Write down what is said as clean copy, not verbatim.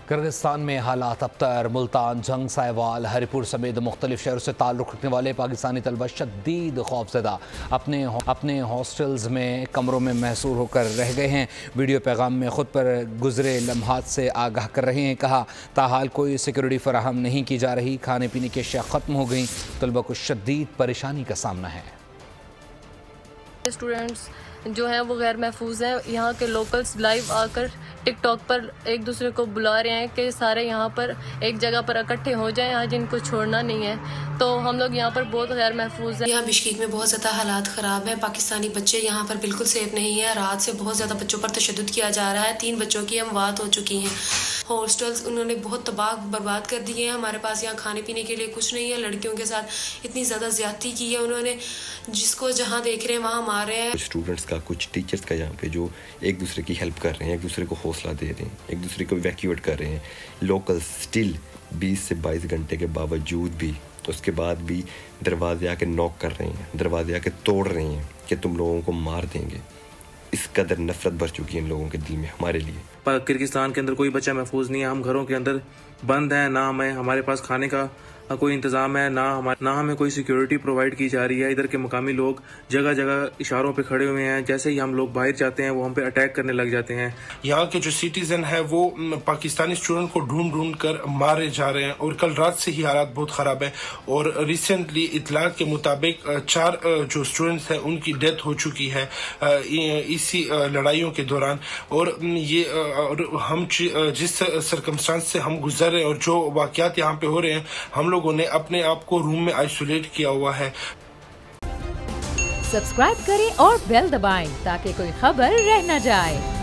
Kyrgyzstan में हालात अबतर। मुल्तान, जंग, साहिवाल, हरिपुर समेत मुख्तलिफ शहरों से ताल्लुक़ रखने वाले पाकिस्तानी तलबा शदीद खौफजदा अपने हॉस्टल्स में कमरों में महसूर होकर रह गए हैं। वीडियो पैगाम में ख़ुद पर गुजरे लम्हात से आगाह कर रहे हैं। कहा, ताहाल कोई सिक्योरिटी फराहम नहीं की जा रही, खाने पीने की अशिया ख़त्म हो गई, तलबा को शदीद परेशानी का सामना है। स्टूडेंट्स जो हैं वो गैर महफूज हैं। यहाँ के लोकल्स लाइव आकर टिकटॉक पर एक दूसरे को बुला रहे हैं कि सारे यहाँ पर एक जगह पर इकट्ठे हो जाएं, आज इनको छोड़ना नहीं है। तो हम लोग यहाँ पर बहुत गैर महफूज हैं। यहाँ बिश्केक में बहुत ज़्यादा हालात ख़राब हैं। पाकिस्तानी बच्चे यहाँ पर बिल्कुल सेफ नहीं है। रात से बहुत ज़्यादा बच्चों पर तशद्दुद किया जा रहा है। 3 बच्चों की अमवात हो चुकी हैं। हॉस्टल्स उन्होंने बहुत तबाह बर्बाद कर दिए हैं। हमारे पास यहाँ खाने पीने के लिए कुछ नहीं है। लड़कियों के साथ इतनी ज़्यादा ज़्यादती की है उन्होंने, जिसको जहाँ देख रहे हैं वहाँ मार रहे हैं। स्टूडेंट्स का, कुछ टीचर्स का यहाँ पे जो एक दूसरे की हेल्प कर रहे हैं, एक दूसरे को हौसला दे रहे हैं, एक दूसरे को इवैक्यूएट कर रहे हैं। लोकल स्टिल 20 से 22 घंटे के बावजूद भी, उसके बाद भी दरवाजे आके नॉक कर रहे हैं, दरवाजे आके तोड़ रहे हैं कि तुम लोगों को मार देंगे। इस कदर नफरत भर चुकी है इन लोगों के दिल में हमारे लिए। पर किर्गिस्तान के अंदर कोई बच्चा महफूज नहीं है। हम घरों के अंदर बंद हैं, ना हमारे पास खाने का कोई इंतजाम है, ना हमें कोई सिक्योरिटी प्रोवाइड की जा रही है। इधर के मुकामी लोग जगह जगह इशारों पे खड़े हुए हैं। जैसे ही हम लोग बाहर जाते हैं वो हम पे अटैक करने लग जाते हैं। यहाँ के जो सिटीजन है वो पाकिस्तानी स्टूडेंट को ढूंढ कर मारे जा रहे हैं और कल रात से ही हालात बहुत ख़राब है। और रिसेंटली इतलात के मुताबिक 4 जो स्टूडेंट्स हैं उनकी डेथ हो चुकी है इसी लड़ाइयों के दौरान। और ये हम जिस सरकमस्टांस से हम गुजर रहे हैं और जो वाक़यात यहाँ पे हो रहे हैं, हम लोगों ने अपने आप को रूम में आइसोलेट किया हुआ है। सब्सक्राइब करें और बेल दबाएं ताकि कोई खबर रह न जाए।